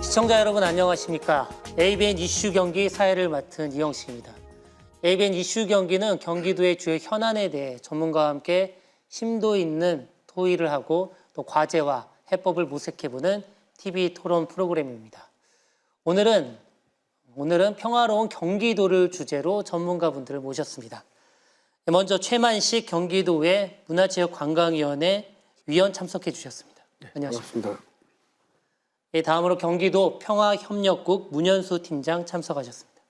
시청자 여러분 안녕하십니까? ABN 이슈 경기 사회를 맡은 이영식입니다. ABN 이슈 경기는 경기도의 주요 현안에 대해 전문가와 함께 심도 있는 토의를 하고 또 과제와 해법을 모색해보는 TV 토론 프로그램입니다. 오늘은 평화로운 경기도를 주제로 전문가분들을 모셨습니다. 먼저 최만식 경기도의 문화체육관광위원회 위원 참석해 주셨습니다. 안녕하십니까? 반갑습니다. 다음으로 경기도 평화협력국 문현수 팀장 참석하셨습니다.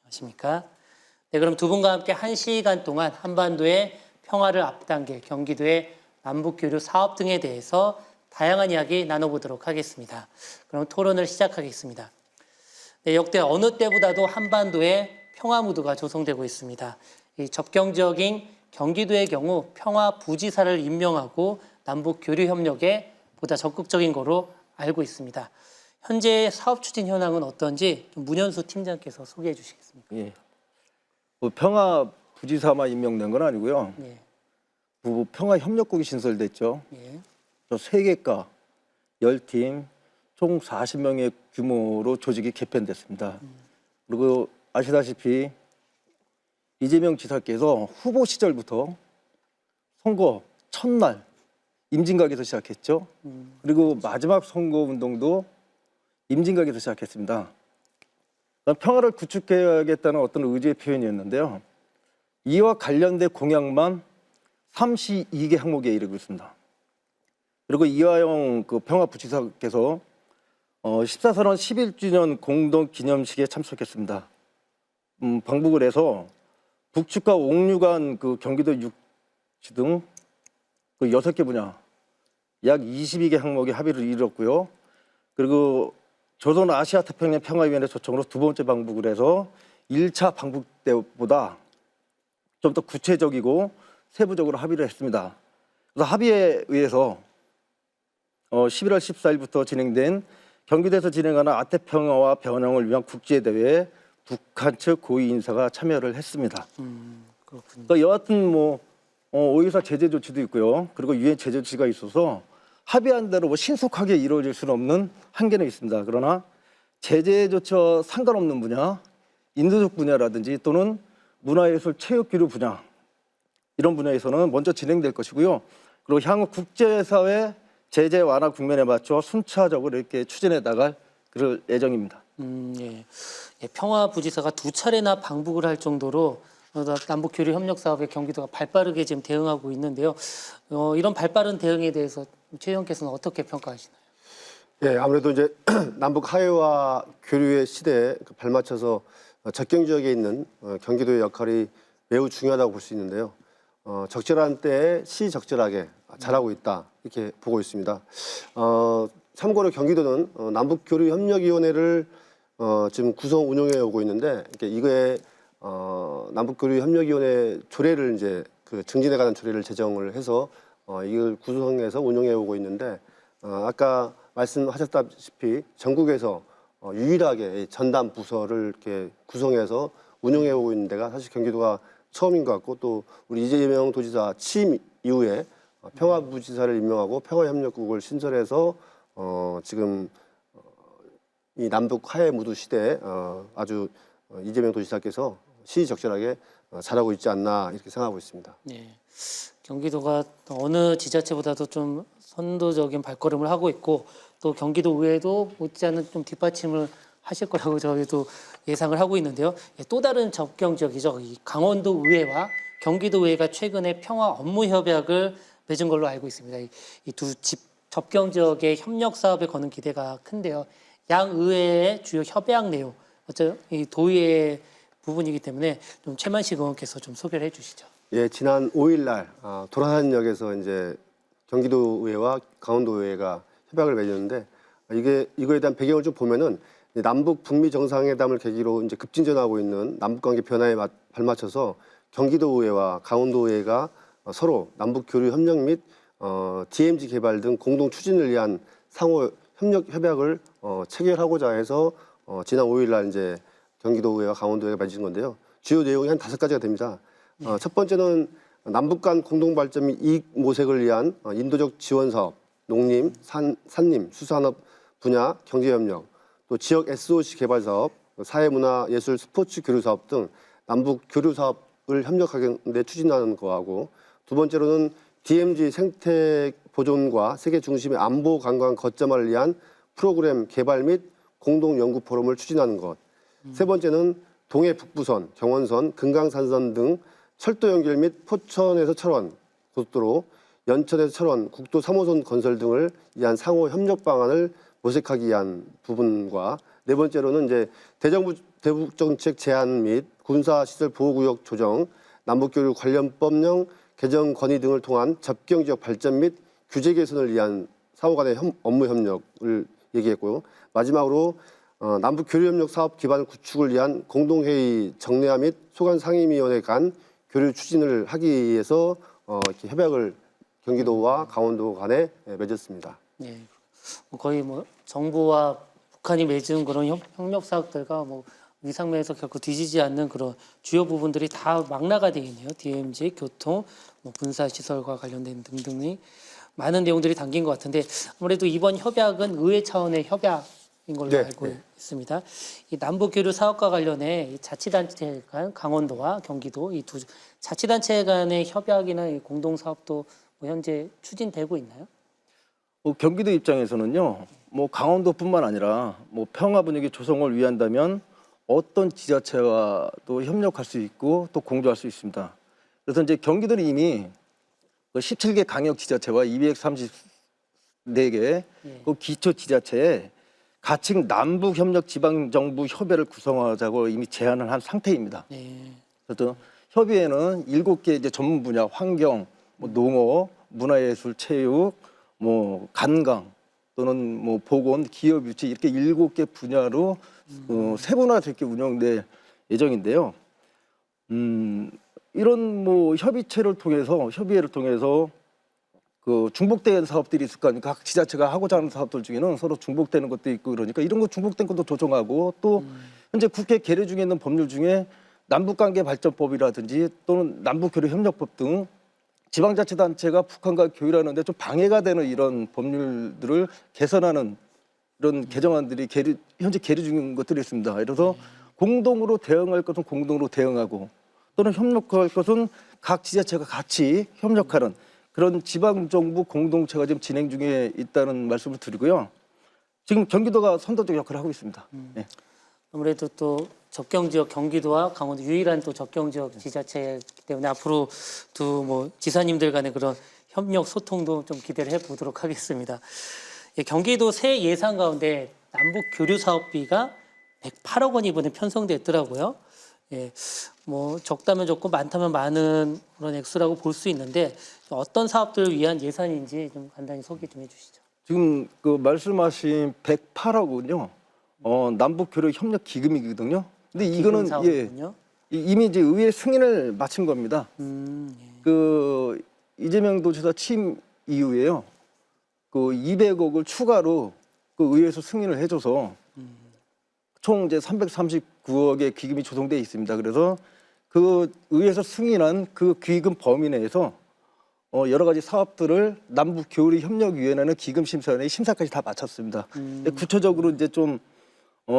안녕하십니까? 네, 그럼 두 분과 함께 1시간 동안 한반도의 평화를 앞당길 경기도의 남북교류 사업 등에 대해서 다양한 이야기 나눠보도록 하겠습니다. 그럼 토론을 시작하겠습니다. 네, 역대 어느 때보다도 한반도에 평화 무드가 조성되고 있습니다. 이 접경지역인 경기도의 경우 평화 부지사를 임명하고 남북교류 협력에 보다 적극적인 거로 알고 있습니다. 현재 사업 추진 현황은 어떤지 좀 문현수 팀장께서 소개해 주시겠습니까? 예. 뭐 평화 부지사만 임명된 건 아니고요. 예. 평화 협력국이 신설됐죠. 예. 저 3개과 10팀 총 40명의 규모로 조직이 개편됐습니다. 그리고 아시다시피 이재명 지사께서 후보 시절부터 선거 첫날 임진각에서 시작했죠. 그리고 마지막 선거운동도 임진각에서 시작했습니다. 평화를 구축해야겠다는 어떤 의지의 표현이었는데요. 이와 관련된 공약만 32개 항목에 이르고 있습니다. 그리고 이화영 평화부지사께서 14선언 11주년 공동기념식에 참석했습니다. 방북을 해서 북측과 옥류관 경기도 육지 등 6개 분야 약 22개 항목의 합의를 이뤘고요. 그리고 조선 아시아 태평양 평화위원회 초청으로 두 번째 방북을 해서 1차 방북 때보다 좀 더 구체적이고 세부적으로 합의를 했습니다. 그래서 합의에 의해서 11월 14일부터 진행된 경기도에서 진행하는 아태평화와 변형을 위한 국제대회에 북한 측 고위 인사가 참여를 했습니다. 그렇군요. 그러니까 여하튼 오유사 제재 조치도 있고요. 그리고 유엔 제재 조치가 있어서 합의한 대로 신속하게 이루어질 수는 없는 한계는 있습니다. 그러나 제재 조치와 상관없는 분야, 인도적 분야라든지 또는 문화예술 체육교류 분야 이런 분야에서는 먼저 진행될 것이고요. 그리고 향후 국제사회 제재 완화 국면에 맞춰 순차적으로 이렇게 추진해 나갈 그럴 예정입니다. 예. 예, 평화부지사가 2차례나 방북을 할 정도로 남북교류 협력 사업에 경기도가 발빠르게 지금 대응하고 있는데요. 이런 발빠른 대응에 대해서 최 의원께서는 어떻게 평가하시나요? 예, 아무래도 이제 남북 화해와 교류의 시대에 발맞춰서 접경 지역에 있는 경기도의 역할이 매우 중요하다고 볼 수 있는데요. 적절한 때에 시적절하게 잘하고 있다 이렇게 보고 있습니다. 참고로 경기도는 남북교류협력위원회를 지금 구성 운영해 오고 있는데 이거에 남북교류협력위원회 조례를 이제 증진에 관한 조례를 제정을 해서 이걸 구성해서 운영해 오고 있는데 아까 말씀하셨다시피 전국에서 유일하게 전담 부서를 이렇게 구성해서 운영해 오고 있는 데가 사실 경기도가 처음인 것 같고 또 우리 이재명 도지사 취임 이후에 평화부지사를 임명하고 평화협력국을 신설해서 지금 이 남북 화해 무드 시대에 아주 이재명 도지사께서 시적절하게 잘하고 있지 않나 이렇게 생각하고 있습니다. 네, 경기도가 어느 지자체보다도 좀 선도적인 발걸음을 하고 있고 또 경기도 의회도 못지않은 좀 뒷받침을 하실 거라고 저희도 예상을 하고 있는데요. 또 다른 접경 지역이죠. 이 강원도 의회와 경기도 의회가 최근에 평화 업무 협약을 맺은 걸로 알고 있습니다. 이 두 접경 지역의 협력 사업에 거는 기대가 큰데요. 양 의회의 주요 협약 내용, 이 도의회 부분이기 때문에 좀 최만식 의원께서 좀 소개를 해주시죠. 예, 지난 5일날 도라산역에서 이제 경기도의회와 강원도의회가 협약을 맺었는데 이거에 대한 배경을 좀 보면은 남북 북미 정상회담을 계기로 이제 급진전하고 있는 남북 관계 변화에 발맞춰서 경기도의회와 강원도의회가 서로 남북 교류 협력 및 DMZ 개발 등 공동 추진을 위한 상호 협력 협약을 체결하고자 해서 지난 5일날 이제 경기도의회와 강원도의회가 맺은 건데요. 주요 내용이 한 5가지가 됩니다. 첫 번째는 남북 간 공동 발전 및 이익 모색을 위한 인도적 지원 사업, 농림, 산림, 수산업 분야 경제 협력, 또 지역 SOC 개발 사업, 사회문화 예술 스포츠 교류 사업 등 남북 교류 사업을 협력하는데 추진하는 거하고, 두 번째로는 DMZ 생태 보존과 세계 중심의 안보 관광 거점화를 위한 프로그램 개발 및 공동 연구 포럼을 추진하는 것. 세 번째는 동해 북부선, 경원선, 금강산선 등 철도 연결 및 포천에서 철원 고속도로, 연천에서 철원 국도 3호선 건설 등을 위한 상호 협력 방안을 모색하기 위한 부분과, 네 번째로는 이제 대정부 대북 정책 제안 및 군사 시설 보호구역 조정, 남북교류 관련 법령 개정 건의 등을 통한 접경 지역 발전 및 규제 개선을 위한 상호 간의 업무 협력을 얘기했고요. 마지막으로 남북 교류 협력 사업 기반 구축을 위한 공동회의 정례화 및 소관 상임위원회 간 교류 추진을 하기 위해서 이렇게 협약을 경기도와 강원도 간에 맺었습니다. 네, 거의 뭐 정부와 북한이 맺은 그런 협력 사업들과 뭐 위상면에서 결코 뒤지지 않는 그런 주요 부분들이 다 망라가 되어 있네요. DMZ, 교통, 뭐 군사 시설과 관련된 등등의 많은 내용들이 담긴 것 같은데, 아무래도 이번 협약은 의회 차원의 협약인 걸로 알고 있습니다. 이 남북 교류 사업과 관련해 이 자치단체 간 강원도와 경기도 이 두 자치단체 간의 협약이나 이 공동 사업도 뭐 현재 추진되고 있나요? 경기도 입장에서는요, 뭐 강원도뿐만 아니라 뭐 평화 분위기 조성을 위한다면 어떤 지자체와도 협력할 수 있고 또 공조할 수 있습니다. 그래서 이제 경기도는 이미 17개 강역 지자체와 234개 그 기초 지자체에 가칭 남북 협력 지방 정부 협의회를 구성하자고 이미 제안을 한 상태입니다. 네. 그래서 협의회는 7개 이제 전문 분야, 환경, 뭐 농업, 문화예술, 체육, 뭐 관광 또는 뭐 보건, 기업 유치 이렇게 7개 분야로 세분화되게 운영될 예정인데요. 이런 뭐 협의회를 통해서 그 중복된 사업들이 있을 거 아닙니까? 각 지자체가 하고자 하는 사업들 중에는 서로 중복되는 것도 있고, 그러니까 이런 거 중복된 것도 조정하고, 또 현재 국회 계류 중에 있는 법률 중에 남북관계 발전법이라든지 또는 남북교류협력법 등 지방자치단체가 북한과 교류하는데 좀 방해가 되는 이런 법률들을 개선하는 이런 개정안들이 현재 계류 중인 것들이 있습니다. 그래서 공동으로 대응할 것은 공동으로 대응하고, 또는 협력할 것은 각 지자체가 같이 협력하는 그런 지방정부 공동체가 지금 진행 중에 있다는 말씀을 드리고요. 지금 경기도가 선도적 역할을 하고 있습니다. 네. 아무래도 또 접경 지역 경기도와 강원도 유일한 또 접경 지역 지자체이기 때문에 앞으로 두 뭐 지사님들 간의 그런 협력 소통도 좀 기대를 해보도록 하겠습니다. 예, 경기도 새 예산 가운데 남북 교류 사업비가 108억 원이 이번에 편성됐더라고요. 예, 뭐 적다면 적고 많다면 많은 그런 액수라고 볼 수 있는데, 어떤 사업들을 위한 예산인지 좀 간단히 소개 좀 해주시죠. 지금 그 말씀하신 108억은요, 남북 교류 협력 기금이거든요. 근데 이거는 사업이군요. 이미 이제 의회 승인을 마친 겁니다. 예. 그 이재명 도지사 취임 이후에요, 그 200억을 추가로 그 의회에서 승인을 해줘서 총 이제 339억의 기금이 조성돼 있습니다. 그래서 그 의회에서 승인한 그 기금 범위 내에서 여러 가지 사업들을 남북 교류 협력위원회는 기금 심사위원회 심사까지 다 마쳤습니다. 근데 구체적으로 이제 좀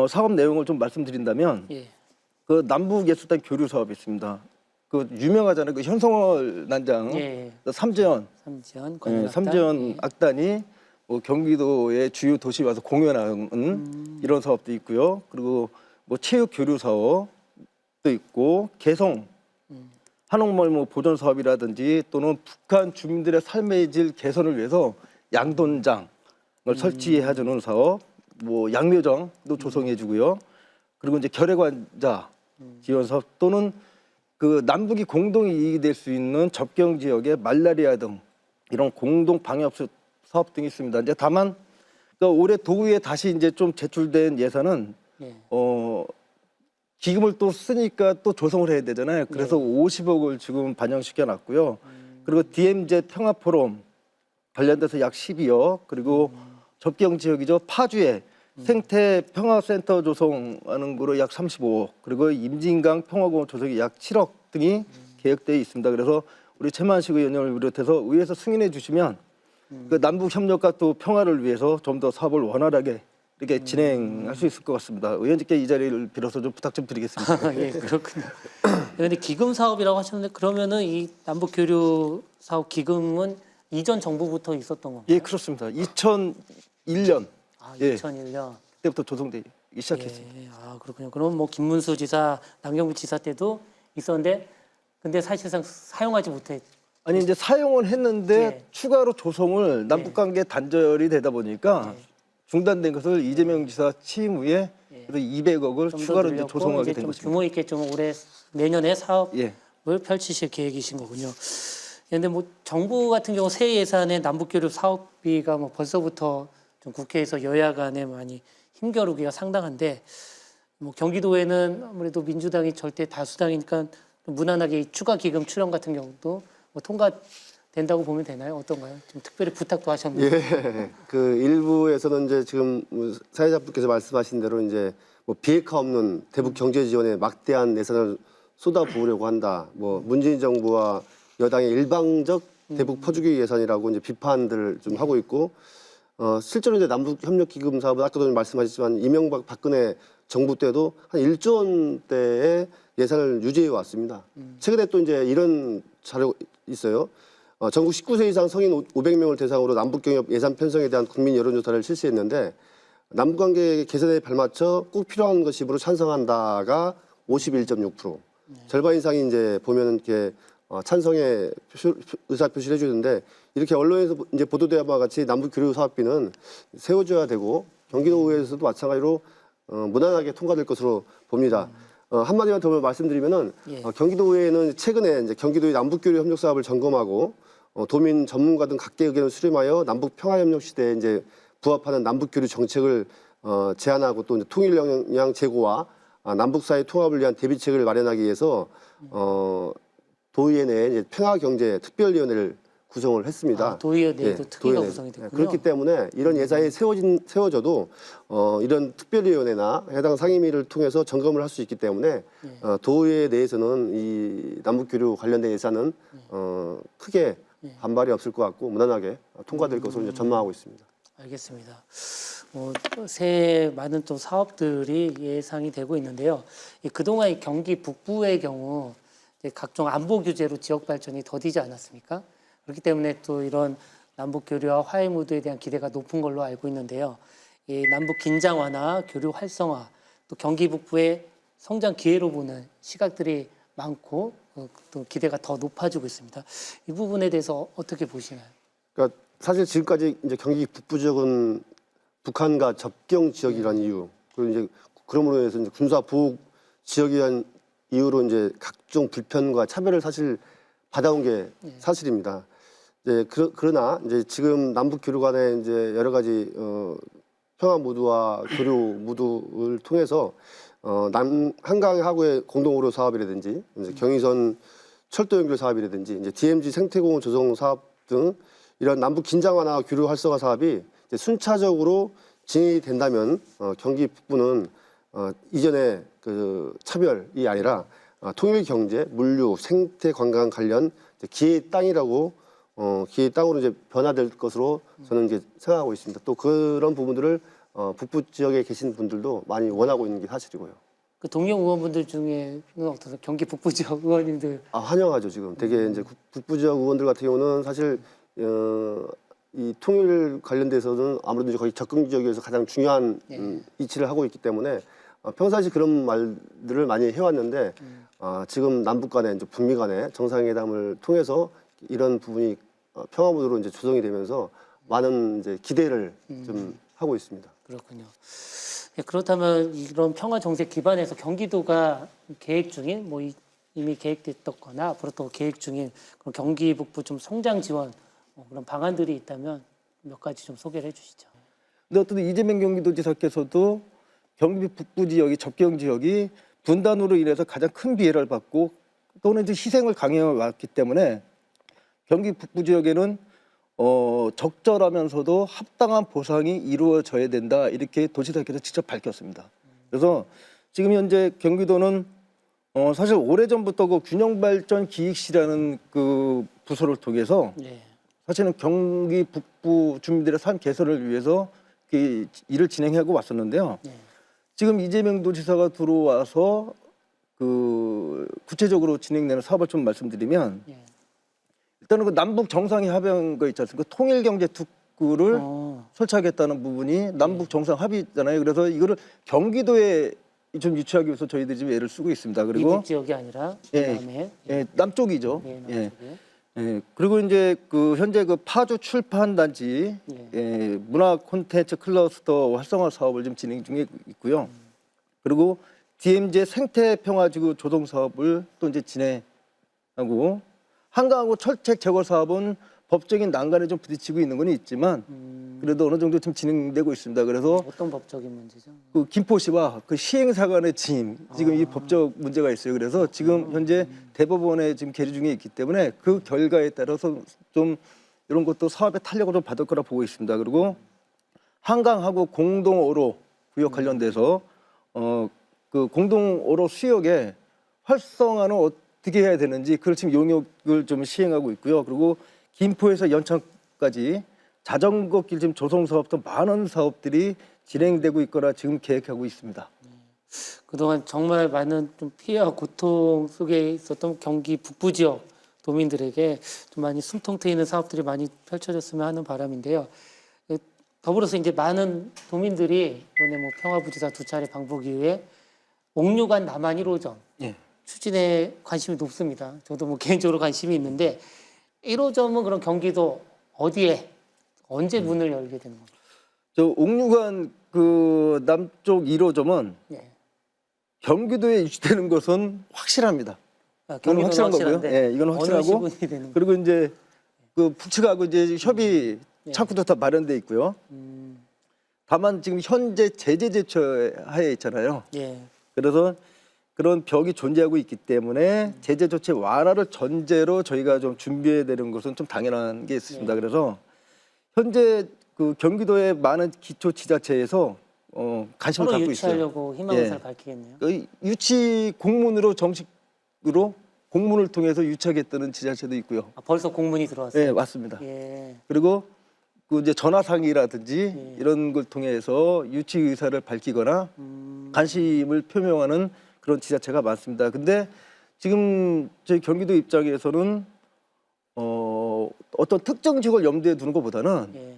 사업 내용을 좀 말씀드린다면, 예. 그 남북 예술단 교류 사업이 있습니다. 그 유명하잖아요. 그 현성월 난장, 예. 삼재현, 삼재현 악단이 뭐 경기도의 주요 도시 와서 공연하는 이런 사업도 있고요. 그리고 뭐 체육 교류 사업도 있고, 개성 한옥마을 뭐 보존 사업이라든지, 또는 북한 주민들의 삶의 질 개선을 위해서 양돈장을 설치해주는 사업, 뭐 양묘장도 조성해주고요. 그리고 이제 결핵환자 지원 사업, 또는 그 남북이 공동 이익이 될 수 있는 접경 지역의 말라리아 등 이런 공동 방역 사업 등이 있습니다. 이제 다만 올해 도의회에 다시 이제 좀 제출된 예산은 기금을 또 쓰니까 또 조성을 해야 되잖아요. 그래서 50억을 지금 반영시켜 놨고요. 그리고 DMZ 평화포럼 관련돼서 약 12억, 그리고 접경 지역이죠. 파주에 생태 평화센터 조성하는 거로 약 35억, 그리고 임진강 평화공원 조성이 약 7억 등이 계획되어 있습니다. 그래서 우리 최만식 의원님을 비롯해서 의회에서 승인해 주시면 그 남북 협력과 또 평화를 위해서 좀 더 사업을 원활하게 이렇게 진행할 수 있을 것 같습니다. 의원님께 이 자리를 빌어서 좀 부탁 좀 드리겠습니다. 예, 그렇군요. 그런데 기금 사업이라고 하셨는데 그러면은 이 남북 교류 사업 기금은 이전 정부부터 있었던 건가요? 예, 그렇습니다. 2001년 아, 예. 2001년. 때부터 조성되기 시작했습니다. 예, 아 그렇군요. 그럼 뭐 김문수 지사, 남경필 지사 때도 있었는데, 근데 사실상 사용하지 못해. 아니 이제 사용은 했는데 예. 추가로 조성을 남북관계 단절이 되다 보니까 예. 중단된 것을 이재명 지사 취임 후에 예. 그래서 200억을 좀더 추가로 이제 늘렸고 조성하게 이제 된 좀 것입니다. 규모 있게 좀 올해 내년에 사업을 예. 펼치실 계획이신 거군요. 그런데 뭐 정부 같은 경우 새 예산에 남북교류 사업비가 뭐 벌써부터 좀 국회에서 여야 간에 많이 힘겨루기가 상당한데, 뭐 경기도에는 아무래도 민주당이 절대 다수당이니까 좀 무난하게 이 추가 기금 출연 같은 경우도 뭐 통과된다고 보면 되나요? 어떤가요? 좀 특별히 부탁도 하셨는데. 예, 그 일부에서는 이제 지금 사회자분께서 말씀하신 대로 이제 뭐 비핵화 없는 대북 경제 지원에 막대한 예산을 쏟아부으려고 한다. 뭐 문재인 정부와 여당의 일방적 대북 퍼주기 예산이라고 이제 비판들을 좀 하고 있고, 실제로 이제 남북 협력 기금 사업은 아까도 말씀하셨지만 이명박 박근혜 정부 때도 한 1조 원대의 예산을 유지해 왔습니다. 최근에 또 이제 이런 자료 있어요. 전국 19세 이상 성인 500명을 대상으로 남북경협 예산 편성에 대한 국민 여론조사를 실시했는데, 남북관계 개선에 발맞춰 꼭 필요한 것이므로 찬성한다가 51.6%, 절반 이상이 이제 보면은 이렇게 찬성의 의사 표시를 해주는데, 이렇게 언론에서 이제 보도된 바와 같이 남북 교류 사업비는 세워줘야 되고 경기도의회에서도 마찬가지로 무난하게 통과될 것으로 봅니다. 한마디만 더 말씀드리면은 예. 경기도의회는 최근에 이제 경기도의 남북교류 협력 사업을 점검하고 도민 전문가 등 각계 의견을 수렴하여 남북 평화협력 시대에 이제 부합하는 남북교류 정책을 제안하고 또 이제 통일 역량 제고와 남북 사이 통합을 위한 대비책을 마련하기 위해서 도의회 내에 이제 평화경제 특별위원회를 구성을 했습니다. 아, 도의회 내에도 예, 특위가 도의회 내. 구성이 됐군요. 그렇기 때문에 이런 예산이 세워져도 이런 특별위원회나 해당 상임위를 통해서 점검을 할 수 있기 때문에 도의회 내에서는 이 남북교류 관련된 예산은 크게 반발이 없을 것 같고 무난하게 통과될 것으로 이제 전망하고 있습니다. 알겠습니다. 새해 많은 또 사업들이 예상이 되고 있는데요. 그동안 이 경기 북부의 경우 이제 각종 안보 규제로 지역 발전이 더디지 않았습니까? 그렇기 때문에 또 이런 남북 교류와 화해 무드에 대한 기대가 높은 걸로 알고 있는데요. 이 남북 긴장 완화, 교류 활성화, 또 경기 북부의 성장 기회로 보는 시각들이 많고 또 기대가 더 높아지고 있습니다. 이 부분에 대해서 어떻게 보시나요? 그러니까 사실 지금까지 이제 경기 북부 지역은 북한과 접경 지역이라는 이유, 그리고 이제 그러므로 해서 이제 군사 보호 지역이라는 이유로 이제 각종 불편과 차별을 사실 받아온 게 사실입니다. 이제 그러나 이제 지금 남북 교류 간에 이제 여러 가지 평화 무드와 교류 무드를 통해서 남 한강 하구의 공동우로 사업이라든지 이제 경의선 철도 연결 사업이라든지 이제 DMZ 생태공원 조성 사업 등 이런 남북 긴장 완화 교류 활성화 사업이 이제 순차적으로 진행이 된다면 경기 북부는 이전의 그 차별이 아니라 통일 경제, 물류, 생태 관광 관련 기회의 땅이라고 기회의 땅으로 이제 변화될 것으로 저는 이제 생각하고 있습니다. 또 그런 부분들을 북부 지역에 계신 분들도 많이 원하고 있는 게 사실이고요. 그 동료 의원분들 중에는 어떠세요? 경기 북부 지역 의원님들. 환영하죠. 지금 되게 이제 북부 지역 의원들 같은 경우는 사실 이 통일 관련돼서는 아무래도 이제 거의 접경 지역에서 가장 중요한 위치를 하고 있기 때문에 평상시 그런 말들을 많이 해왔는데 지금 남북 간에 이제 북미 간에 정상회담을 통해서 이런 부분이 평화무드로 이제 조성이 되면서 많은 이제 기대를 좀 하고 있습니다. 그렇군요. 네, 그렇다면 이런 평화 정책 기반에서 경기도가 계획 중인 뭐 이미 계획됐거나 앞으로 또 계획 중인 그런 경기 북부 좀 성장 지원 그런 방안들이 있다면 몇 가지 좀 소개를 해주시죠. 근데 어떤 이재명 경기도지사께서도 경기 북부 지역이 접경 지역이 분단으로 인해서 가장 큰 피해를 받고 또는 이제 희생을 강요해 왔기 때문에 경기 북부 지역에는 적절하면서도 합당한 보상이 이루어져야 된다 이렇게 도지사께서 직접 밝혔습니다. 그래서 지금 현재 경기도는 사실 오래전부터 그 균형발전기획실이라는 그 부서를 통해서 예. 사실은 경기 북부 주민들의 삶 개선을 위해서 그 일을 진행하고 왔었는데요. 예. 지금 이재명 도지사가 들어와서 그 구체적으로 진행되는 사업을 좀 말씀드리면 예. 일단은 그 남북 정상회 합의한 거 있지 않습니까? 통일경제 특구를 설치하겠다는 부분이 남북 정상 합의잖아요. 그래서 이거를 경기도에 좀 유치하기 위해서 저희들이 지금 애를 쓰고 있습니다. 그리고 이북 지역이 아니라 예, 남해. 예, 남쪽이죠. 예, 예. 남쪽에. 예, 그리고 이제 그 현재 그 파주 출판 단지 예, 문화 콘텐츠 클러스터 활성화 사업을 지금 진행 중에 있고요. 그리고 DMZ 생태 평화지구 조성 사업을 또 이제 진행하고 한강하고 철책 제거 사업은 법적인 난관에 좀 부딪히고 있는 건 있지만 그래도 어느 정도 좀 진행되고 있습니다. 그래서 어떤 법적인 문제죠? 그 김포시와 그 시행사 간의 지임 지금 이 법적 문제가 있어요. 그래서 지금 현재 대법원에 지금 계류 중에 있기 때문에 그 결과에 따라서 좀 이런 것도 사업에 탄력을 좀 받을 거라 보고 있습니다. 그리고 한강하고 공동오로 구역 관련돼서 그 공동오로 수역에 활성화는 어떻게 해야 되는지 그걸 지금 용역을 좀 시행하고 있고요. 그리고 김포에서 연천까지 자전거 길 지금 조성 사업도 많은 사업들이 진행되고 있거나 지금 계획하고 있습니다. 그동안 정말 많은 좀 피해와 고통 속에 있었던 경기 북부 지역 도민들에게 좀 많이 숨통 트이는 사업들이 많이 펼쳐졌으면 하는 바람인데요. 더불어서 이제 많은 도민들이 이번에 뭐 평화부지사 2차례 방북 이후에 옥류관 남한 1호점 예. 추진에 관심이 높습니다. 저도 뭐 개인적으로 관심이 있는데 1호점은 그럼 경기도 어디에 언제 문을 열게 되는 건가요? 저 옥류관 그 남쪽 1호점은 예. 경기도에 유치되는 것은 확실합니다. 아, 이건 경기도는 확실한 거고요. 확실한데 예, 이건 확실하고 어느 시군이 되는 건가요? 그리고 이제 그 북측하고 이제 협의 예. 차후도 다 마련돼 있고요. 다만 지금 현재 제재 조처 하에 있잖아요. 예. 그래서 그런 벽이 존재하고 있기 때문에 제재 조치 완화를 전제로 저희가 좀 준비해야 되는 것은 좀 당연한 게 있습니다. 그래서 현재 그 경기도의 많은 기초 지자체에서 관심을 서로 갖고 있어요. 유치하려고 희망 예. 의사를 밝히겠네요. 그 유치 공문으로 정식으로 공문을 통해서 유치하겠다는 지자체도 있고요. 아, 벌써 공문이 들어왔어요. 네, 맞습니다. 예. 그리고 그 이제 전화상의라든지 예. 이런 걸 통해서 유치 의사를 밝히거나 관심을 표명하는 그런 지자체가 많습니다. 근데 지금 저희 경기도 입장에서는 어떤 특정 지역을 염두에 두는 것보다는 예.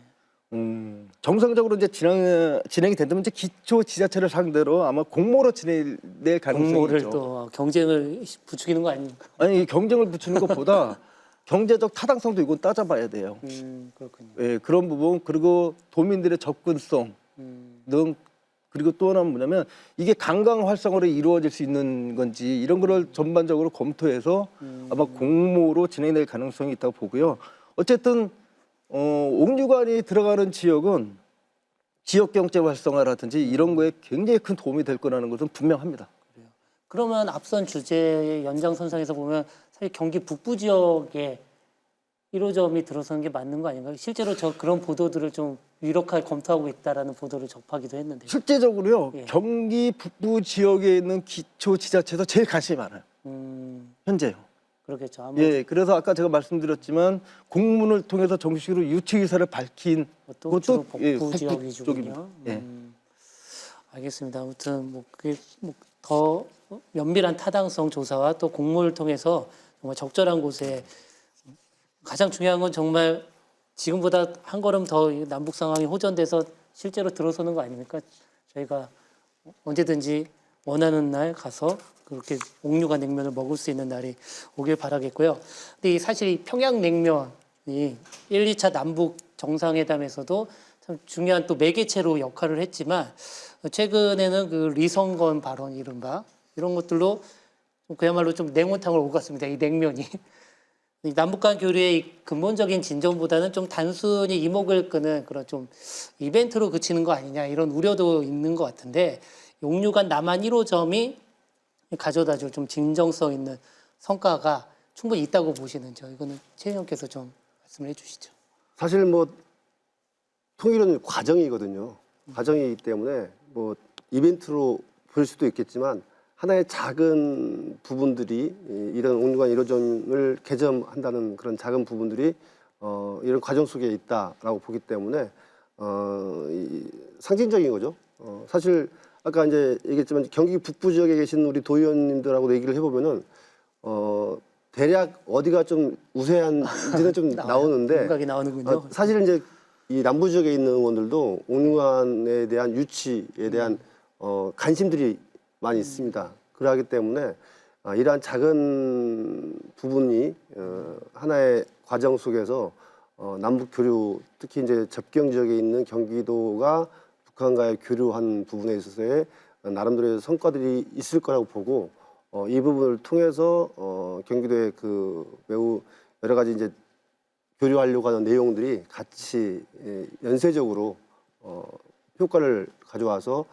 정상적으로 이제 진행이 된다면 이제 기초 지자체를 상대로 아마 공모로 진행될 가능성이 공모를 있죠. 또 경쟁을 부추기는 거 아닙니까? 아니 경쟁을 붙이는 것보다 경제적 타당성도 이건 따져봐야 돼요. 그렇군요. 예, 그런 부분 그리고 도민들의 접근성 등 그리고 또 하나는 뭐냐면 이게 관광 활성화로 이루어질 수 있는 건지 이런 거를 전반적으로 검토해서 아마 공모로 진행될 가능성이 있다고 보고요. 어쨌든 옥류관이 들어가는 지역은 지역 경제 활성화라든지 이런 거에 굉장히 큰 도움이 될 거라는 것은 분명합니다. 그러면 앞선 주제의 연장선상에서 보면 사실 경기 북부 지역에 1호점이 들어서는 게 맞는 거 아닌가요? 실제로 저 그런 보도들을 좀 유력하게 검토하고 있다라는 보도를 접하기도 했는데. 실제적으로요. 예. 경기 북부 지역에 있는 기초 지자체에서 제일 관심이 많아요. 현재요. 그렇겠죠. 아무래도 예, 그래서 아까 제가 말씀드렸지만 공문을 통해서 정식으로 유치 의사를 밝힌 그것도 주로 예, 북부 지역 북부 위주군요. 쪽입니다. 예. 알겠습니다. 아무튼 뭐 그게 더 면밀한 타당성 조사와 또 공모를 통해서 정말 적절한 곳에 가장 중요한 건 정말 지금보다 한 걸음 더 남북 상황이 호전돼서 실제로 들어서는 거 아닙니까? 저희가 언제든지 원하는 날 가서 그렇게 옥류관 냉면을 먹을 수 있는 날이 오길 바라겠고요. 근데 사실 이 평양냉면이 1, 2차 남북 정상회담에서도 참 중요한 또 매개체로 역할을 했지만 최근에는 그 리성건 발언 이른바 이런 것들로 그야말로 좀 냉온탕을 오갔습니다. 이 냉면이. 남북 간 교류의 이 근본적인 진전보다는 좀 단순히 이목을 끄는 그런 좀 이벤트로 그치는 거 아니냐 이런 우려도 있는 것 같은데 옥류관 남한 1호점이 가져다줄 좀 진정성 있는 성과가 충분히 있다고 보시는죠. 이거는 최 의원께서 좀 말씀을 해주시죠. 사실 뭐 통일은 과정이거든요. 과정이기 때문에 뭐 이벤트로 볼 수도 있겠지만 하나의 작은 부분들이 이런 옥류관 1호점을 개점한다는 그런 작은 부분들이 이런 과정 속에 있다라고 보기 때문에 상징적인 거죠. 사실 아까 이제 얘기했지만 경기 북부 지역에 계신 우리 도의원님들하고 얘기를 해보면은 대략 어디가 좀 우세한지는 좀 나오는데 감각이 나오는군요. 사실 이제 이 남부 지역에 있는 의원들도 옥류관에 대한 유치에 대한 관심들이 많이 있습니다. 그러기 때문에 이러한 작은 부분이 하나의 과정 속에서 남북 교류, 특히 이제 접경 지역에 있는 경기도가 북한과의 교류한 부분에 있어서의 나름대로의 성과들이 있을 거라고 보고 이 부분을 통해서 경기도의 그 매우 여러 가지 이제 교류하려고 하는 내용들이 같이 연쇄적으로 효과를 가져와서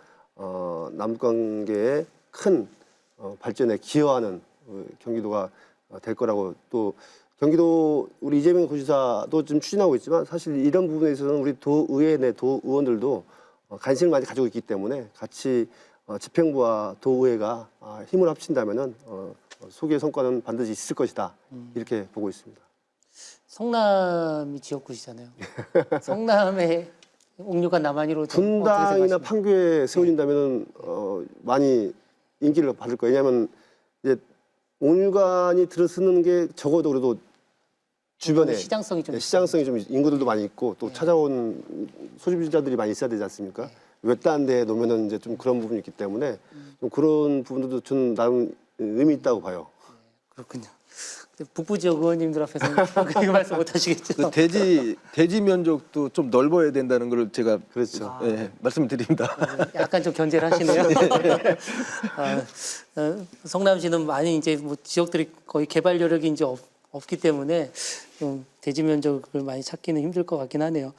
남북 관계의 큰 발전에 기여하는 경기도가 될 거라고 또 경기도 우리 이재명 도지사도 좀 추진하고 있지만 사실 이런 부분에 있어서는 우리 도의회 내 도의원들도 관심을 많이 가지고 있기 때문에 같이 집행부와 도의회가 힘을 합친다면은 소기의 성과는 반드시 있을 것이다 이렇게 보고 있습니다. 성남이 지역구시잖아요. 성남의 옥류관 남한이로 분당이나 판교에 세워진다면은 많이 인기를 받을 거예요. 왜냐하면 이제 옥류관이 들어서는 게 적어도 그래도 주변에 시장성이 좀 시장성이 좀 인구들도 많이 있고 또 찾아온 소비자들이 많이 있어야 되지 않습니까? 외딴 데에 놓으면은 이제 좀 그런 부분이 있기 때문에 좀 그런 부분들도 저는 나름 의미 있다고 봐요. 그렇군요. 북부 지역 의원님들 앞에서는 그렇게 말씀 못 하시겠죠. 그 대지 면적도 좀 넓어야 된다는 걸 제가 그렇죠. 예, 말씀드립니다. 약간 좀 견제를 하시네요. 성남시는 많이 이제 뭐 지역들이 거의 개발 여력이 이제 없기 때문에 좀 대지 면적을 많이 찾기는 힘들 것 같긴 하네요.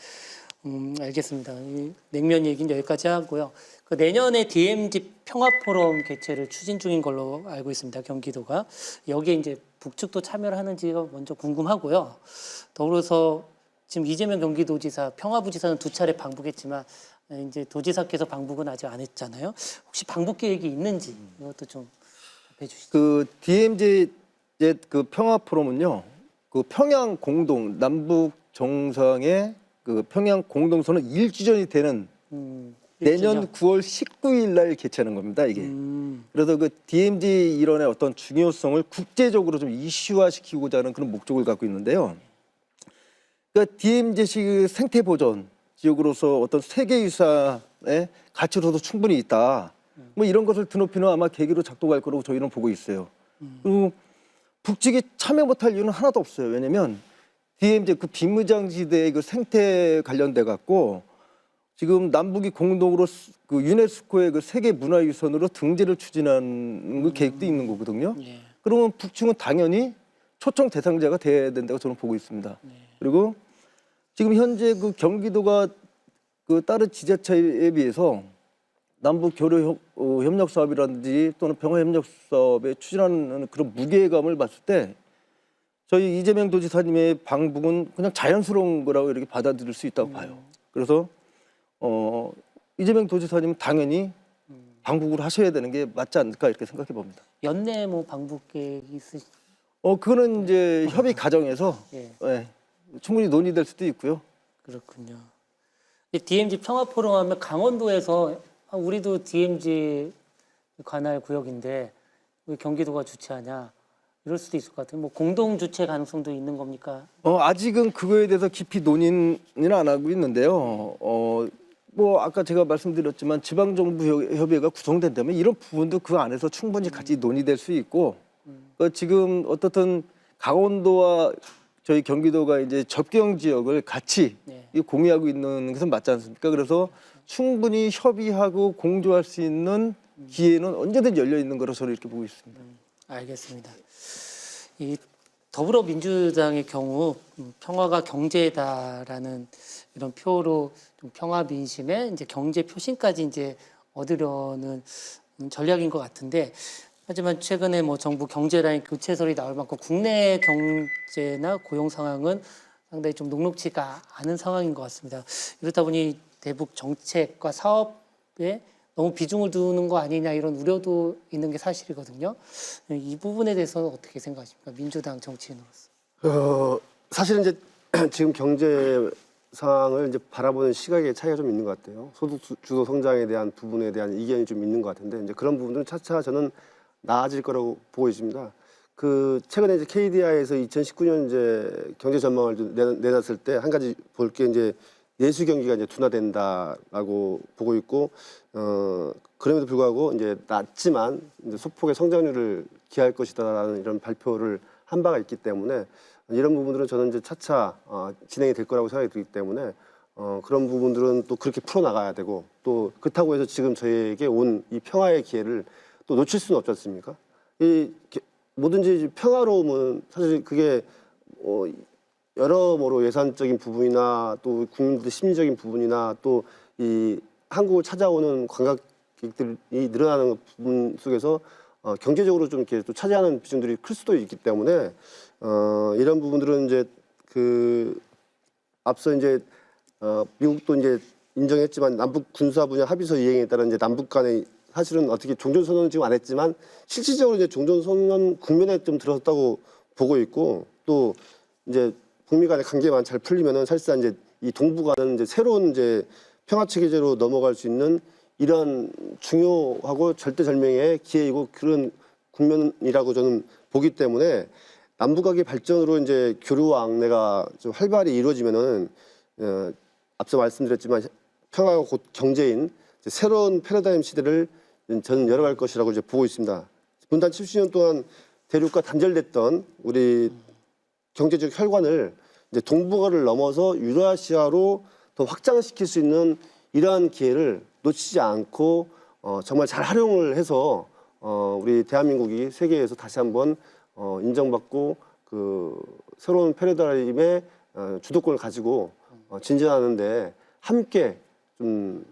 알겠습니다. 이 냉면 얘기는 여기까지 하고요. 그 내년에 DMZ 평화포럼 개최를 추진 중인 걸로 알고 있습니다. 경기도가 여기에 이제 북측도 참여를 하는지가 먼저 궁금하고요. 더불어서 지금 이재명 경기도지사, 평화부지사는 2차례 방북했지만 이제 도지사께서 방북은 아직 안 했잖아요. 혹시 방북 계획이 있는지 이것도 좀 답해 주시죠. 그 DMZ 그 평화 포럼은요, 그 평양 공동 남북 정상의 그 평양 공동선언 1주년이 되는 내년 9월 19일 날 개최하는 겁니다, 이게. 그래서 그 DMZ 일원의 어떤 중요성을 국제적으로 좀 이슈화시키고자 하는 그런 목적을 갖고 있는데요. 그러니까 DMZ식 생태 보전 지역으로서 어떤 세계유산의 가치로도 충분히 있다. 뭐 이런 것을 드높이는 아마 계기로 작동할 거라고 저희는 보고 있어요. 그리고 북측이 참여 못할 이유는 하나도 없어요. 왜냐면 DMZ 그 비무장지대의 그 생태 관련돼 갖고 지금 남북이 공동으로 그 유네스코의 그 세계 문화유산으로 등재를 추진하는 그 계획도 있는 거거든요. 예. 그러면 북측은 당연히 초청 대상자가 돼야 된다고 저는 보고 있습니다. 그리고 지금 현재 그 경기도가 그 다른 지자체에 비해서 남북 교류 협력 사업이라든지 또는 평화 협력 사업에 추진하는 그런 무게감을 봤을 때 저희 이재명 도지사님의 방북은 그냥 자연스러운 거라고 이렇게 받아들일 수 있다고 봐요. 그래서 이재명 도지사님은 당연히 방북을 하셔야 되는 게 맞지 않을까 이렇게 생각해 봅니다. 연내 뭐 방북 계획이 있으시? 그거는 이제 협의 과정에서 예. 예, 충분히 논의될 수도 있고요. 그렇군요. DMZ 평화포럼 하면 강원도에서 우리도 DMZ 관할 구역인데 왜 경기도가 주최하냐 이럴 수도 있을 것 같아요. 뭐 공동 주최 가능성도 있는 겁니까? 아직은 그거에 대해서 깊이 논의는 안 하고 있는데요. 뭐 아까 제가 말씀드렸지만 지방정부협의회가 구성된다면 이런 부분도 그 안에서 충분히 같이 논의될 수 있고 지금 어떻든 강원도와 저희 경기도가 이제 접경 지역을 같이 네. 공유하고 있는 것은 맞지 않습니까? 그래서 충분히 협의하고 공조할 수 있는 기회는 언제든지 열려 있는 거로 저는 이렇게 보고 있습니다. 알겠습니다. 이 더불어민주당의 경우 평화가 경제다라는 이런 표로 좀 평화 민심에 이제 경제 표심까지 이제 얻으려는 전략인 것 같은데 하지만 최근에 뭐 정부 경제라인 교체설이 나올 만큼 국내 경제나 고용 상황은 상당히 좀 녹록지가 않은 상황인 것 같습니다. 이렇다 보니 대북 정책과 사업에 너무 비중을 두는 거 아니냐 이런 우려도 있는 게 사실이거든요. 이 부분에 대해서는 어떻게 생각하십니까? 민주당 정치인으로서. 사실은 이제 지금 경제 상황을 이제 바라보는 시각의 차이가 좀 있는 것 같아요. 소득 주도 성장에 대한 부분에 대한 이견이 좀 있는 것 같은데 이제 그런 부분들은 차차 저는 나아질 거라고 보고 있습니다. 그 최근에 이제 KDI에서 2019년 이제 경제 전망을 좀 내놨을 때 한 가지 볼 게 이제 내수 경기가 이제 둔화된다라고 보고 있고 그럼에도 불구하고 이제 낮지만 이제 소폭의 성장률을 기할 것이다라는 이런 발표를 한 바가 있기 때문에 이런 부분들은 저는 이제 차차 진행이 될 거라고 생각이 들기 때문에 그런 부분들은 또 그렇게 풀어 나가야 되고 또 그렇다고 해서 지금 저희에게 온 이 평화의 기회를 또 놓칠 수는 없지 않습니까? 뭐든지 평화로움은 사실 그게 여러모로 예산적인 부분이나 또 국민들의 심리적인 부분이나 또 이 한국을 찾아오는 관광객들이 늘어나는 부분 속에서 경제적으로 좀 이렇게 또 차지하는 비중들이 클 수도 있기 때문에 이런 부분들은 이제 그 앞서 이제 미국도 이제 인정했지만 남북 군사 분야 합의서 이행에 따른 이제 남북 간의 사실은 어떻게 종전선언은 지금 안 했지만 실질적으로 이제 종전선언 국면에 좀 들어섰다고 보고 있고 또 이제 북미 간의 관계만 잘 풀리면은 사실상 이제 이 동북아는 이제 새로운 이제 평화 체계제로 넘어갈 수 있는 이런 중요하고 절대절명의 기회이고 그런 국면이라고 저는 보기 때문에 남북관계 발전으로 이제 교류와 왕래가 좀 활발히 이루어지면은 앞서 말씀드렸지만 평화가 곧 경제인 새로운 패러다임 시대를 저는 열어갈 것이라고 이제 보고 있습니다. 분단 70년 동안 대륙과 단절됐던 우리 경제적 혈관을 이제 동북아를 넘어서 유라시아로 더 확장시킬 수 있는 이러한 기회를 놓치지 않고 정말 잘 활용을 해서 우리 대한민국이 세계에서 다시 한번 인정받고 그 새로운 패러다임의 주도권을 가지고 진전하는데 함께 좀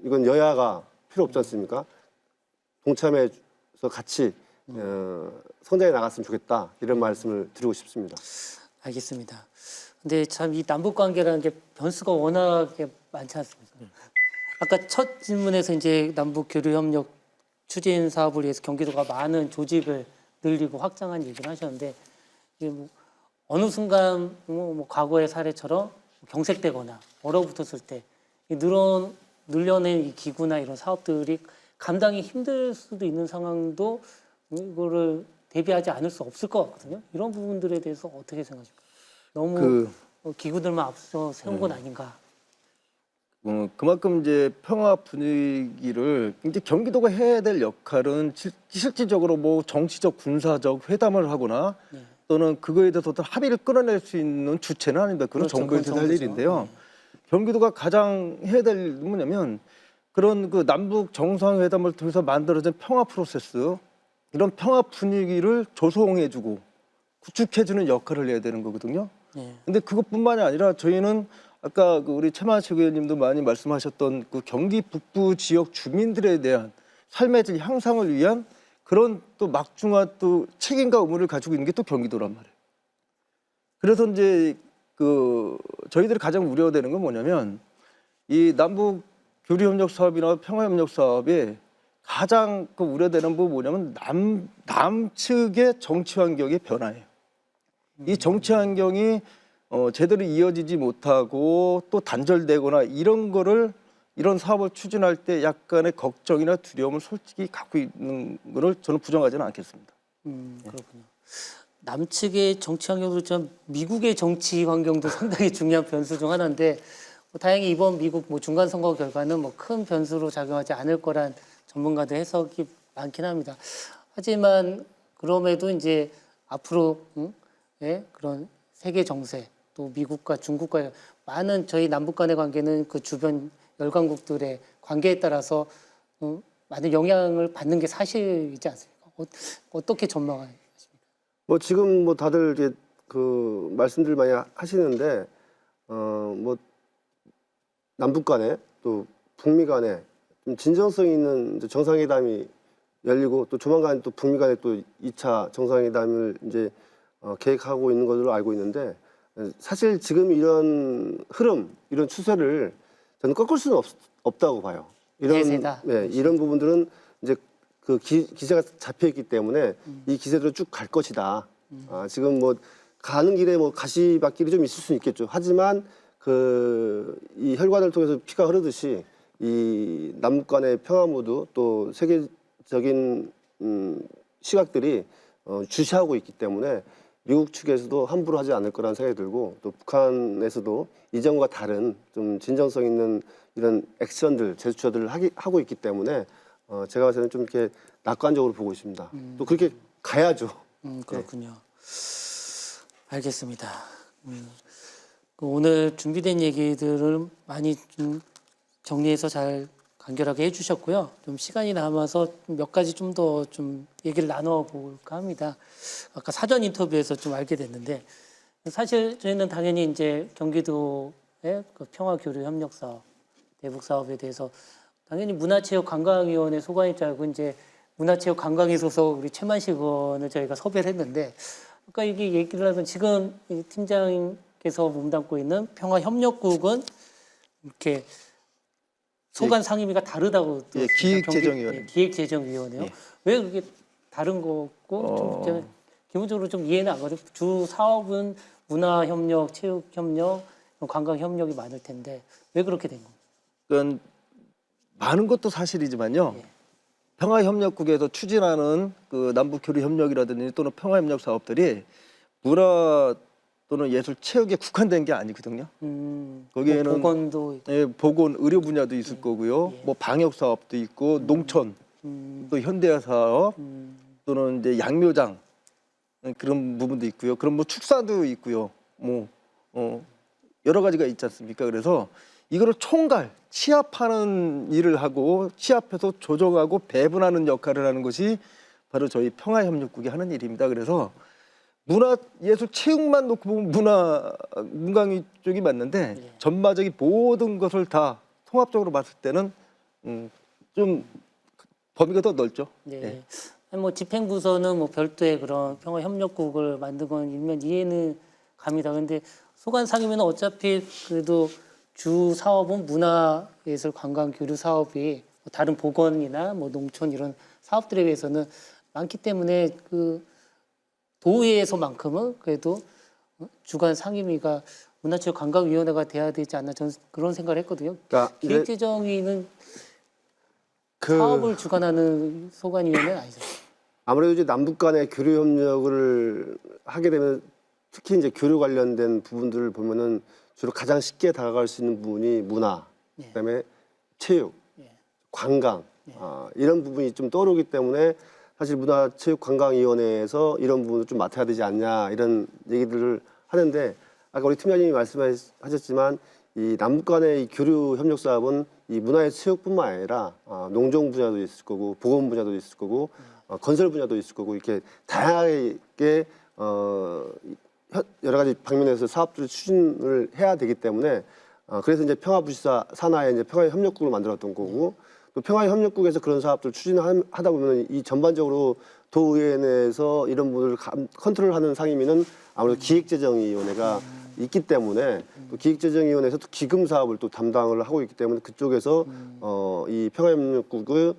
이건 여야가 필요 없지 않습니까? 동참해서 같이 성장해 나갔으면 좋겠다 이런 말씀을 드리고 싶습니다. 알겠습니다. 근데 참 이 남북 관계라는 게 변수가 워낙에 많지 않습니까? 아까 첫 질문에서 이제 남북 교류 협력 추진 사업을 위해서 경기도가 많은 조직을 늘리고 확장한 얘기를 하셨는데 이게 뭐 어느 순간 뭐 과거의 사례처럼 경색되거나 얼어붙었을 때 늘려낸 이 기구나 이런 사업들이 감당이 힘들 수도 있는 상황도 이거를 대비하지 않을 수 없을 것 같거든요. 이런 부분들에 대해서 어떻게 생각하십니까? 너무 기구들만 앞서 세운 건 아닌가? 그만큼 이제 평화 분위기를 이제 경기도가 해야 될 역할은 실질적으로 뭐 정치적 군사적 회담을 하거나 또는 그거에 대해서 어떤 합의를 끌어낼 수 있는 주체는 아닙니다. 그건 그렇죠. 정부에서 할 정부죠. 일인데요. 경기도가 가장 해야 될 일은 뭐냐면 그런 그 남북 정상회담을 통해서 만들어진 평화 프로세스 이런 평화 분위기를 조성해주고 구축해주는 역할을 해야 되는 거거든요. 근데 그것뿐만이 아니라 저희는 아까 그 우리 최만식 의원님도 많이 말씀하셨던 그 경기 북부 지역 주민들에 대한 삶의 질 향상을 위한 그런 또 막중한 또 책임과 의무를 가지고 있는 게 또 경기도란 말이에요. 그래서 이제 그 저희들이 가장 우려되는 건 뭐냐면 이 남북 교류협력 사업이나 평화협력 사업에 가장 그 우려되는 부분 뭐냐면 남측의 정치 환경의 변화예요. 이 정치 환경이 제대로 이어지지 못하고 또 단절되거나 이런 사업을 추진할 때 약간의 걱정이나 두려움을 솔직히 갖고 있는 것을 저는 부정하지는 않겠습니다. 그렇군요. 남측의 정치 환경도 좀 미국의 정치 환경도 상당히 중요한 변수 중 하나인데 다행히 이번 미국 뭐 중간 선거 결과는 뭐 큰 변수로 작용하지 않을 거란 전문가들 해석이 많긴 합니다. 하지만 그럼에도 이제 앞으로 그런 세계 정세 또 미국과 중국과의 많은 저희 남북 간의 관계는 그 주변 열강국들의 관계에 따라서 많은 영향을 받는 게 사실이지 않습니까? 어떻게 전망하십니까? 뭐 지금 뭐 다들 이제 그 말씀들 많이 하시는데 뭐 남북 간에 또 북미 간에 좀 진정성 있는 이제 정상회담이 열리고 또 조만간 또 북미 간에 또 2차 정상회담을 이제 계획하고 있는 것으로 알고 있는데 사실 지금 이런 흐름, 이런 추세를 저는 꺾을 수는 없다고 봐요. 대세다. 이런 부분들은 이제 그 기세가 잡혀 있기 때문에 이 기세대로 쭉 갈 것이다. 지금 뭐 가는 길에 뭐 가시밭길이 좀 있을 수는 있겠죠. 하지만 이 혈관을 통해서 피가 흐르듯이 이 남북 간의 평화 무드 또 세계적인 시각들이 주시하고 있기 때문에 미국 측에서도 함부로 하지 않을 거라는 생각이 들고 또 북한에서도 이전과 다른 좀 진정성 있는 이런 액션들, 제스처들을 하고 있기 때문에 제가 봐서는 좀 이렇게 낙관적으로 보고 있습니다. 또 그렇게 가야죠. 그렇군요. 알겠습니다. 오늘 준비된 얘기들을 많이 좀 정리해서 잘 간결하게 해주셨고요. 좀 시간이 남아서 몇 가지 좀 더 좀 얘기를 나눠볼까 합니다. 아까 사전 인터뷰에서 좀 알게 됐는데 사실 저희는 당연히 이제 경기도의 그 평화교류협력 사업, 대북 사업에 대해서 당연히 문화체육관광위원회 소관인 줄 알고 이제 문화체육관광위 소속 우리 최만식 의원을 저희가 섭외를 했는데 아까 이게 얘기를 하면 지금 이 팀장께서 몸담고 있는 평화협력국은 이렇게 소관 상임위가 다르다고 예, 기획재정위원회. 기획재정위원회요. 예. 왜 그렇게 다른 거고 좀 제가 기본적으로 좀 이해는 안 가죠. 주 사업은 문화협력, 체육협력, 관광협력이 많을 텐데 왜 그렇게 된 겁니까? 그건 많은 것도 사실이지만요. 예. 평화협력국에서 추진하는 그 남북교류협력이라든지 또는 평화협력 사업들이 문화 또는 예술, 체육에 국한된 게 아니거든요. 거기에는 뭐 보건도 있고. 예, 보건, 의료 분야도 있을 거고요. 뭐 방역 사업도 있고 농촌, 또 현대화 사업 또는 이제 양묘장 그런 부분도 있고요. 그럼 뭐 축사도 있고요. 뭐 여러 가지가 있지 않습니까? 그래서 이거를 총괄, 취합하는 일을 하고 취합해서 조정하고 배분하는 역할을 하는 것이 바로 저희 평화협력국이 하는 일입니다. 그래서 문화, 예술, 체육만 놓고 보면 문광위 쪽이 맞는데 예. 전반적인 모든 것을 다 통합적으로 봤을 때는 좀 범위가 더 넓죠. 네. 예. 아니, 뭐 집행부서는 뭐 별도의 그런 평화협력국을 만든 건 일면 이해는 갑니다. 근데 소관 상임위는 어차피 그래도 주 사업은 문화예술 관광 교류 사업이 뭐 다른 보건이나 뭐 농촌 이런 사업들에 비해서는 많기 때문에 그 도의회에서만큼은 그래도 주관 상임위가 문화체육관광위원회가 돼야 되지 않나 저는 그런 생각을 했거든요. 그러니까 기획재정위는 사업을 주관하는 소관위원회는 아니죠. 아무래도 이제 남북 간의 교류 협력을 하게 되면 특히 이제 교류 관련된 부분들을 보면은 주로 가장 쉽게 다가갈 수 있는 부분이 문화, 예. 그다음에 체육, 예. 관광 이런 부분이 좀 떠오르기 때문에 사실 문화체육관광위원회에서 이런 부분을 좀 맡아야 되지 않냐 이런 얘기들을 하는데 아까 우리 팀장님이 말씀하셨지만 이 남북 간의 이 교류 협력 사업은 이 문화의 체육뿐만 아니라 농종 분야도 있을 거고 보건 분야도 있을 거고 건설 분야도 있을 거고 이렇게 다양하게 여러 가지 방면에서 사업들을 추진을 해야 되기 때문에 그래서 이제 평화부시사 산하에 이제 평화협력국을 만들었던 거고 또 평화협력국에서 그런 사업들을 추진하다 보면 이 전반적으로 도의회 내에서 이런 부분을 컨트롤하는 상임위는 아무래도 기획재정위원회가 있기 때문에 또 기획재정위원회에서 또 기금 사업을 또 담당을 하고 있기 때문에 그쪽에서 이 평화협력국을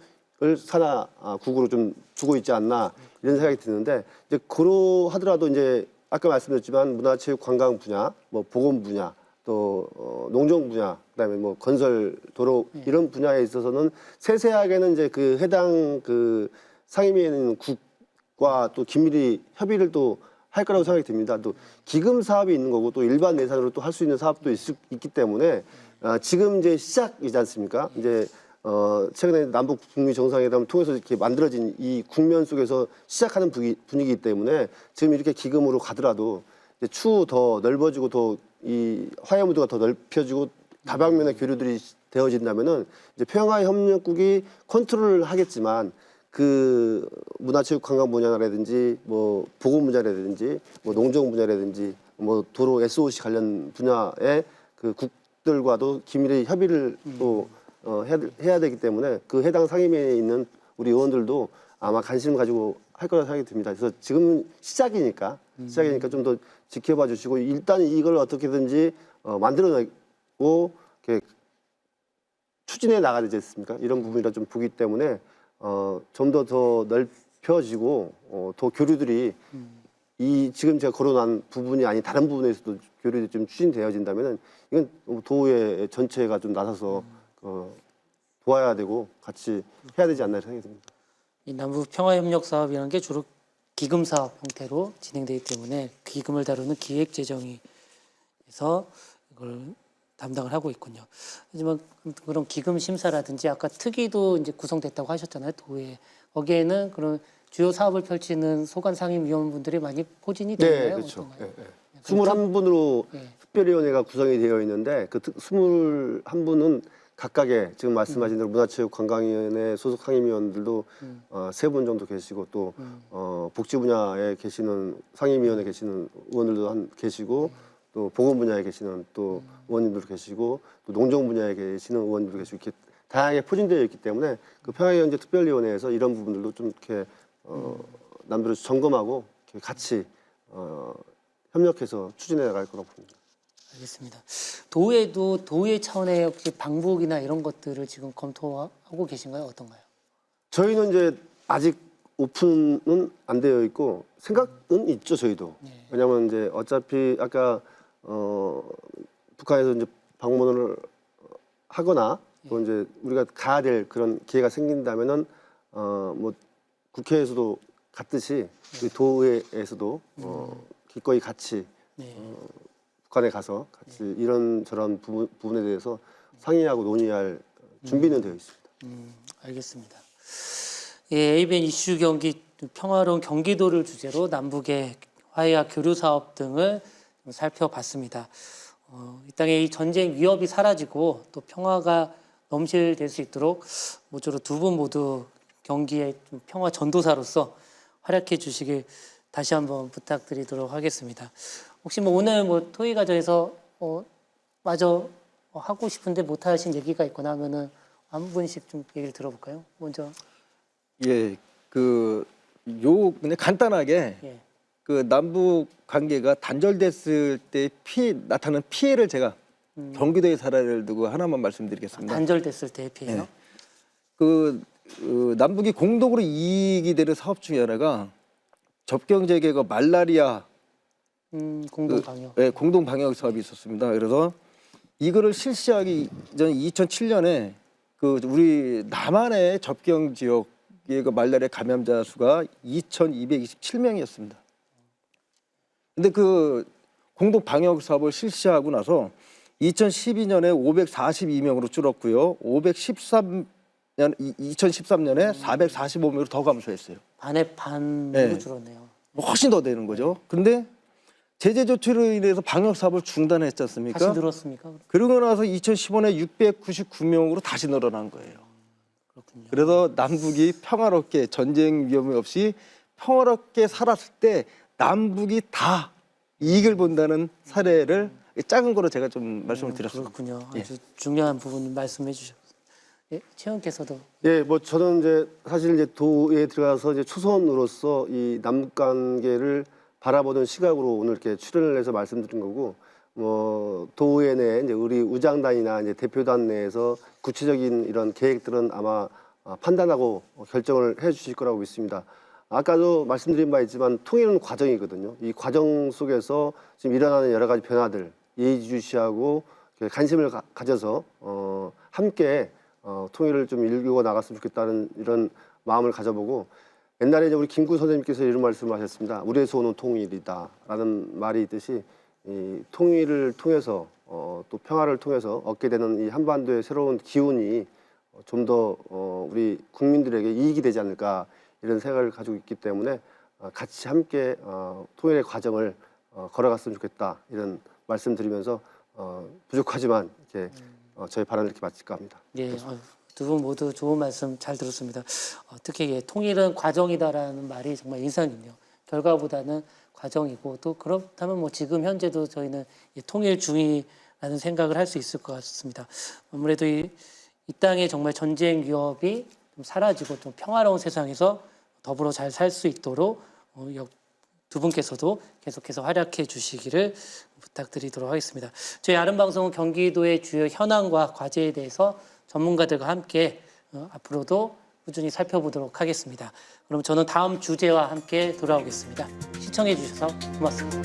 산하국으로 좀 두고 있지 않나 이런 생각이 드는데 이제 그러하더라도 이제 아까 말씀드렸지만 문화체육관광 분야, 뭐 보건 분야, 또 농종 분야, 그다음에 뭐 건설, 도로 이런 분야에 있어서는 세세하게는 이제 그 해당 그 상임위에 있는 국과 또 긴밀히 협의를 또 할 거라고 생각이 듭니다. 또 기금 사업이 있는 거고 또 일반 예산으로 또 할 수 있는 사업도 있기 때문에 지금 이제 시작이지 않습니까? 이제 최근에 남북 북미 정상회담을 통해서 이렇게 만들어진 이 국면 속에서 시작하는 분위기이기 때문에 지금 이렇게 기금으로 가더라도 이제 추후 더 넓어지고 더 이 화해 무드가 더 넓혀지고 다방면의 교류들이 되어진다면은 이제 평화협력국이 컨트롤을 하겠지만 그 문화체육관광 분야라든지 뭐 보건 분야라든지 뭐 농종 분야라든지 뭐 도로 SOC 관련 분야의 그 국들과도 긴밀히 협의를 또 해야 되기 때문에 그 해당 상임위에 있는 우리 의원들도 아마 관심을 가지고 할 거라 생각이 듭니다. 그래서 지금 시작이니까 좀 더 지켜봐 주시고 일단 이걸 어떻게든지 만들어내고 이렇게 추진해 나가야 되지 않습니까? 이런 부분이라 좀 보기 때문에 좀 더 넓혀지고 더 교류들이 이 지금 제가 거론한 부분이 아닌 다른 부분에서도 교류들이 좀 추진되어진다면은 이건 도의 전체가 좀 나서서 도와야 되고 같이 해야 되지 않나 생각이 듭니다. 이 남북 평화협력 사업이라는 게 주로 기금 사업 형태로 진행되기 때문에 기금을 다루는 기획재정위에서 이걸 담당을 하고 있군요. 하지만 그런 기금 심사라든지 아까 특위도 이제 구성됐다고 하셨잖아요. 도에 거기에는 그런 주요 사업을 펼치는 소관 상임위원분들이 많이 포진이 되나요? 네, 그렇죠. 어떤가요? 21분으로 네. 특별위원회가 구성이 되어 있는데 그 21분은 각각의 지금 말씀하신 대로 문화체육관광위원회 소속 상임위원들도 3분 정도 계시고 또 복지 분야에 계시는 상임위원회 계시는 의원들도 계시고 또 보건 분야에 계시는 또 의원님들 계시고 또 농정 분야에 계시는 의원님들 계시고 이렇게 다양하게 포진되어 있기 때문에 그 평화경제 특별위원회에서 이런 부분들도 좀 이렇게 남들을 점검하고 이렇게 같이 협력해서 추진해 나갈 거라고 봅니다. 알겠습니다. 도에도 도의 차원의 혹시 방북이나 이런 것들을 지금 검토하고 계신가요? 어떤가요? 저희는 이제 아직 오픈은 안 되어 있고 생각은 있죠, 저희도. 네. 왜냐하면 이제 어차피 아까 북한에서 이제 방문을 하거나 또 이제 우리가 가야 될 그런 기회가 생긴다면은 뭐 국회에서도 갔듯이 우리 도에서도 기꺼이 같이 네. 북한에 가서 같이 이런 저런 부분에 대해서 상의하고 논의할 준비는 되어 있습니다. 알겠습니다. 예, ABN 이슈 경기 평화로운 경기도를 주제로 남북의 화해와 교류 사업 등을 좀 살펴봤습니다. 이 땅에 이 전쟁 위협이 사라지고 또 평화가 넘실될 수 있도록 모쪼록 두 분 모두 경기의 좀 평화 전도사로서 활약해 주시길 다시 한번 부탁드리도록 하겠습니다. 혹시 뭐 오늘 뭐 토의 과정에서 마저 하고 싶은데 못 하신 얘기가 있거나 하면은 한 분씩 좀 얘기를 들어볼까요? 먼저. 예, 그냥 간단하게 예. 그 남북 관계가 단절됐을 때 나타나는 피해를 제가 경기도의 사례를 두고 하나만 말씀드리겠습니다. 단절됐을 때의 피해요? 네. 남북이 공동으로 이익이 되는 사업 중에 하나가 접경 재개가 말라리아 공동 방역. 네, 공동 방역 사업이 있었습니다. 그래서 이거를 실시하기 전 2007년에 그 우리 남한의 접경 지역의 그 말라리아 감염자 수가 2,227명이었습니다. 근데 그 공동 방역 사업을 실시하고 나서 2012년에 542명으로 줄었고요. 2013년에 445명으로 더 감소했어요. 반의 반으로 네. 줄었네요. 훨씬 더 되는 거죠. 근데 제재 조치로 인해서 방역 사업을 중단했지 않습니까? 다시 늘었습니까? 그러고 나서 2015년에 699명으로 다시 늘어난 거예요. 그렇군요. 그래서 남북이 평화롭게 전쟁 위험이 없이 평화롭게 살았을 때 남북이 다 이익을 본다는 사례를 작은 거로 제가 좀 말씀을 드렸습니다. 그렇군요. 예. 아주 중요한 부분 말씀해 주셨습니다. 예, 최영께서도 예, 뭐 저는 이제 사실 이제 도에 들어가서 이제 초선으로서 이 남북 관계를 바라보는 시각으로 오늘 이렇게 출연을 해서 말씀드린 거고, 뭐 도에 내 이제 우리 우장단이나 이제 대표단 내에서 구체적인 이런 계획들은 아마 판단하고 결정을 해주실 거라고 믿습니다. 아까도 말씀드린 바 있지만 통일은 과정이거든요. 이 과정 속에서 지금 일어나는 여러 가지 변화들 예의주시하고 관심을 가져서 함께 통일을 좀 이루고 나갔으면 좋겠다는 이런 마음을 가져보고, 옛날에 이제 우리 김구 선생님께서 이런 말씀을 하셨습니다. 우리에서 오는 통일이다라는 말이 있듯이 이 통일을 통해서 또 평화를 통해서 얻게 되는 이 한반도의 새로운 기운이 좀 더 우리 국민들에게 이익이 되지 않을까 이런 생각을 가지고 있기 때문에 같이 함께 통일의 과정을 걸어갔으면 좋겠다 이런 말씀드리면서 부족하지만 이렇게 저희 발언을 이렇게 마칠까 합니다. 예, 두 분 모두 좋은 말씀 잘 들었습니다. 특히 예, 통일은 과정이다라는 말이 정말 인상 깊네요. 결과보다는 과정이고 또 그렇다면 뭐 지금 현재도 저희는 통일 중이라는 생각을 할 수 있을 것 같습니다. 아무래도 이 땅에 정말 전쟁 위협이 좀 사라지고 좀 평화로운 세상에서 더불어 잘 살 수 있도록 두 분께서도 계속해서 활약해 주시기를 부탁드리도록 하겠습니다. 저희 아름방송은 경기도의 주요 현황과 과제에 대해서 전문가들과 함께 앞으로도 꾸준히 살펴보도록 하겠습니다. 그럼 저는 다음 주제와 함께 돌아오겠습니다. 시청해 주셔서 고맙습니다.